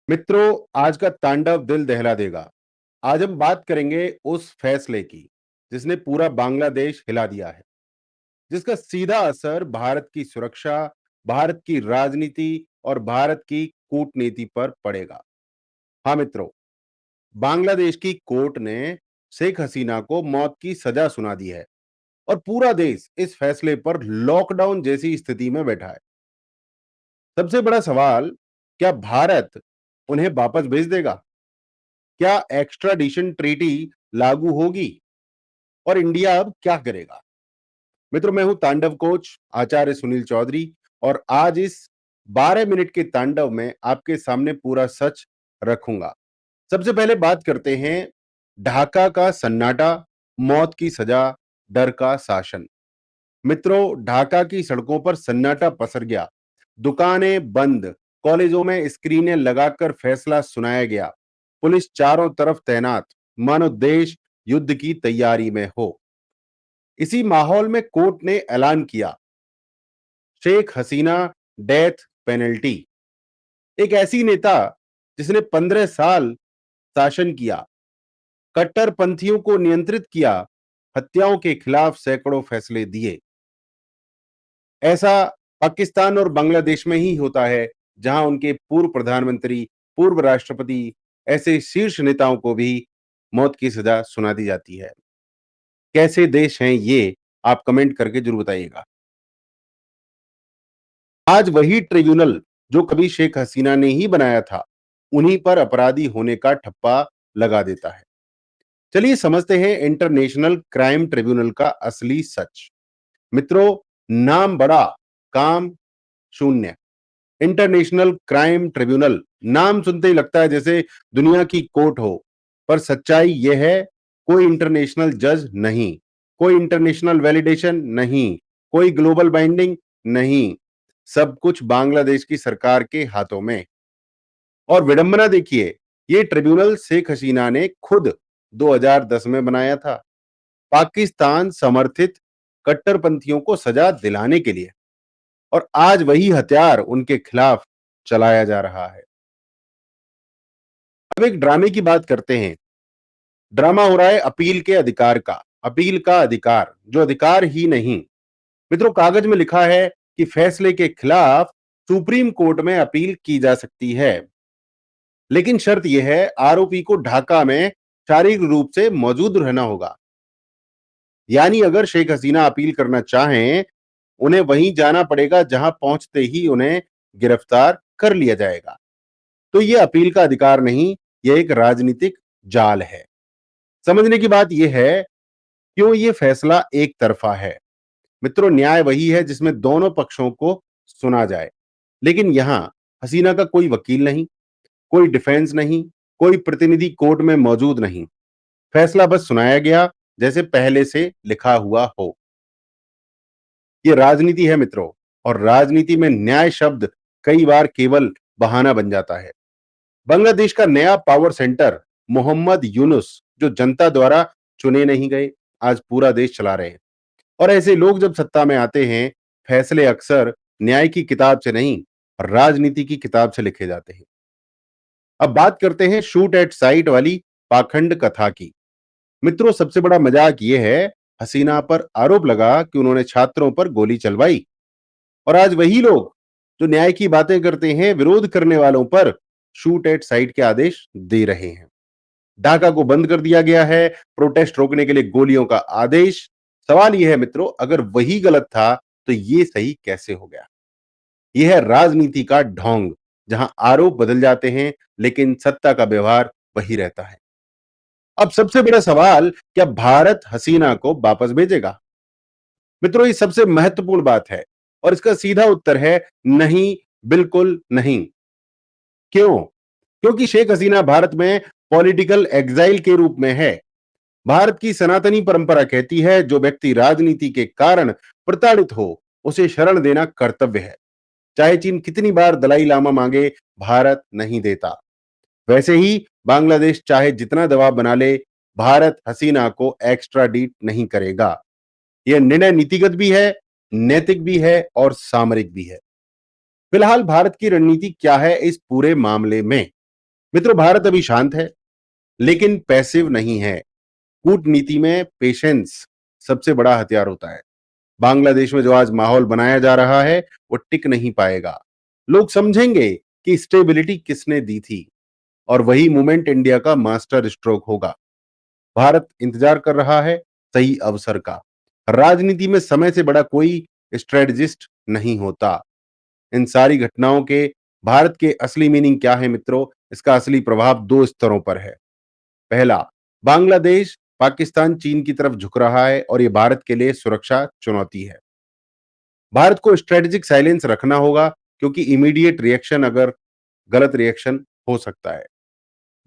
मित्रों, आज का तांडव दिल दहला देगा। आज हम बात करेंगे उस फैसले की जिसने पूरा बांग्लादेश हिला दिया है, जिसका सीधा असर भारत की सुरक्षा, भारत की राजनीति और भारत की कूटनीति पर पड़ेगा। हाँ मित्रों, बांग्लादेश की कोर्ट ने शेख हसीना को मौत की सजा सुना दी है और पूरा देश इस फैसले पर लॉकडाउन जैसी स्थिति में बैठा है। सबसे बड़ा सवाल, क्या भारत उन्हें वापस भेज देगा? क्या एक्स्ट्राडिशन ट्रीटी लागू होगी और इंडिया अब क्या करेगा? मित्रों, मैं हूं तांडव कोच आचार्य सुनील चौधरी और आज इस 12 मिनट के तांडव में आपके सामने पूरा सच रखूंगा। सबसे पहले बात करते हैं ढाका का सन्नाटा, मौत की सजा, डर का शासन। मित्रों, ढाका की सड़कों पर सन्नाटा पसर गया। दुकानें बंद, कॉलेजों में स्क्रीनें लगाकर फैसला सुनाया गया। पुलिस चारों तरफ तैनात, मानो देश युद्ध की तैयारी में हो। इसी माहौल में कोर्ट ने ऐलान किया, शेख हसीना डेथ पेनल्टी। एक ऐसी नेता जिसने 15 साल शासन किया, कट्टरपंथियों को नियंत्रित किया, हत्याओं के खिलाफ सैकड़ों फैसले दिए। ऐसा पाकिस्तान और बांग्लादेश में ही होता है, जहां उनके पूर्व प्रधानमंत्री, पूर्व राष्ट्रपति, ऐसे शीर्ष नेताओं को भी मौत की सजा सुना दी जाती है। कैसे देश हैं ये, आप कमेंट करके जरूर बताइएगा। आज वही ट्रिब्यूनल जो कभी शेख हसीना ने ही बनाया था, उन्हीं पर अपराधी होने का ठप्पा लगा देता है। चलिए समझते हैं इंटरनेशनल क्राइम ट्रिब्यूनल का असली सच। मित्रों, नाम बड़ा, काम शून्य। इंटरनेशनल क्राइम ट्रिब्यूनल, नाम सुनते ही लगता है जैसे दुनिया की कोर्ट हो, पर सच्चाई यह है, कोई इंटरनेशनल जज नहीं, कोई इंटरनेशनल वैलिडेशन नहीं, कोई ग्लोबल बाइंडिंग नहीं। सब कुछ बांग्लादेश की सरकार के हाथों में। और विडंबना देखिए, ये ट्रिब्यूनल शेख हसीना ने खुद 2010 में बनाया था, पाकिस्तान समर्थित कट्टरपंथियों को सजा दिलाने के लिए। और आज वही हथियार उनके खिलाफ चलाया जा रहा है। अब एक ड्रामे की बात करते हैं। ड्रामा हो रहा है अपील के अधिकार का, अपील का अधिकार, जो अधिकार ही नहीं। मित्रों, कागज में लिखा है कि फैसले के खिलाफ सुप्रीम कोर्ट में अपील की जा सकती है, लेकिन शर्त यह है, आरोपी को ढाका में शारीरिक रूप से मौजूद रहना होगा। यानी अगर शेख हसीना अपील करना चाहें, उन्हें वहीं जाना पड़ेगा जहां पहुंचते ही उन्हें गिरफ्तार कर लिया जाएगा। तो यह अपील का अधिकार नहीं, यह एक राजनीतिक जाल है। समझने की बात यह है, क्यों यह फैसला एक तरफा है। मित्रों, न्याय वही है जिसमें दोनों पक्षों को सुना जाए, लेकिन यहां हसीना का कोई वकील नहीं, कोई डिफेंस नहीं, कोई प्रतिनिधि कोर्ट में मौजूद नहीं। फैसला बस सुनाया गया जैसे पहले से लिखा हुआ हो। यह राजनीति है मित्रों, और राजनीति में न्याय शब्द कई बार केवल बहाना बन जाता है। बांग्लादेश का नया पावर सेंटर मोहम्मद यूनुस, जो जनता द्वारा चुने नहीं गए, आज पूरा देश चला रहे हैं। और ऐसे लोग जब सत्ता में आते हैं, फैसले अक्सर न्याय की किताब से नहीं, राजनीति की किताब से लिखे जाते हैं। अब बात करते हैं शूट एट साइट वाली पाखंड कथा की। मित्रों, सबसे बड़ा मजाक यह है, हसीना पर आरोप लगा कि उन्होंने छात्रों पर गोली चलवाई, और आज वही लोग जो न्याय की बातें करते हैं, विरोध करने वालों पर शूट एट साइट के आदेश दे रहे हैं। ढाका को बंद कर दिया गया है, प्रोटेस्ट रोकने के लिए गोलियों का आदेश। सवाल यह है मित्रों, अगर वही गलत था तो ये सही कैसे हो गया? यह है राजनीति का ढोंग, जहां आरोप बदल जाते हैं लेकिन सत्ता का व्यवहार वही रहता है। अब सबसे बड़ा सवाल, क्या भारत हसीना को वापस भेजेगा? मित्रों, ये सबसे महत्वपूर्ण बात है और इसका सीधा उत्तर है नहीं, बिल्कुल नहीं। क्यों? क्योंकि शेख हसीना भारत में पॉलिटिकल एग्जाइल के रूप में है। भारत की सनातनी परंपरा कहती है, जो व्यक्ति राजनीति के कारण प्रताड़ित हो, उसे शरण देना कर्तव्य है। चाहे चीन कितनी बार दलाई लामा मांगे, भारत नहीं देता। वैसे ही बांग्लादेश चाहे जितना दबाव बना ले, भारत हसीना को एक्स्ट्राडीट नहीं करेगा। यह निर्णय नीतिगत भी है, नैतिक भी है और सामरिक भी है। फिलहाल भारत की रणनीति क्या है इस पूरे मामले में? मित्रों, भारत अभी शांत है, लेकिन पैसिव नहीं है। कूटनीति में पेशेंस सबसे बड़ा हथियार होता है। बांग्लादेश में जो आज माहौल बनाया जा रहा है, वो टिक नहीं पाएगा। लोग समझेंगे कि स्टेबिलिटी किसने दी थी, और वही मोमेंट इंडिया का मास्टर स्ट्रोक होगा। भारत इंतजार कर रहा है सही अवसर का। राजनीति में समय से बड़ा कोई स्ट्रेटजिस्ट नहीं होता। इन सारी घटनाओं के भारत के असली मीनिंग क्या है मित्रों? इसका असली प्रभाव दो स्तरों पर है। पहला, बांग्लादेश पाकिस्तान चीन की तरफ झुक रहा है और ये भारत के लिए सुरक्षा चुनौती है। भारत को स्ट्रेटेजिक साइलेंस रखना होगा, क्योंकि इमीडिएट रिएक्शन अगर गलत रिएक्शन हो सकता है।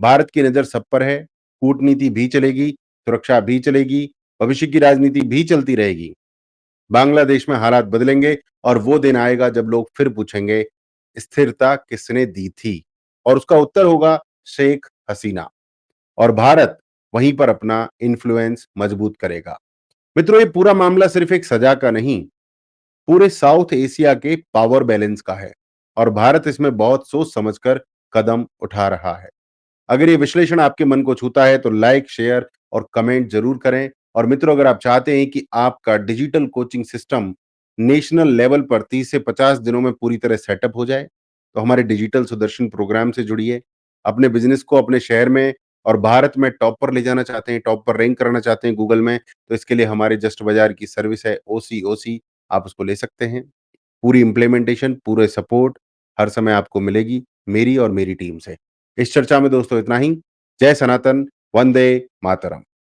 भारत की नजर सब पर है। कूटनीति भी चलेगी, सुरक्षा भी चलेगी, भविष्य की राजनीति भी चलती रहेगी। बांग्लादेश में हालात बदलेंगे और वो दिन आएगा जब लोग फिर पूछेंगे, स्थिरता किसने दी थी? और उसका उत्तर होगा शेख हसीना। और भारत वहीं पर अपना इन्फ्लुएंस मजबूत करेगा। मित्रों, ये पूरा मामला सिर्फ एक सजा का नहीं, पूरे साउथ एशिया के पावर बैलेंस का है, और भारत इसमें बहुत सोच समझकर कदम उठा रहा है। अगर ये विश्लेषण आपके मन को छूता है तो लाइक, शेयर और कमेंट जरूर करें। और मित्रों, अगर आप चाहते हैं कि आपका digital coaching system national level पर 30 से 50 दिनों में पूरी तरह सेटअप हो जाए, तो हमारे डिजिटल सुदर्शन प्रोग्राम से जुड़िए। अपने बिजनेस को अपने शहर में और भारत में टॉप पर ले जाना चाहते हैं, टॉप पर रैंक कराना चाहते हैं गूगल में, तो इसके लिए हमारे जस्ट बाजार की सर्विस है ओसी, आप उसको ले सकते हैं। पूरी इंप्लीमेंटेशन, पूरे सपोर्ट हर समय आपको मिलेगी मेरी और मेरी टीम से। इस चर्चा में दोस्तों इतना ही। जय सनातन, वंदे मातरम।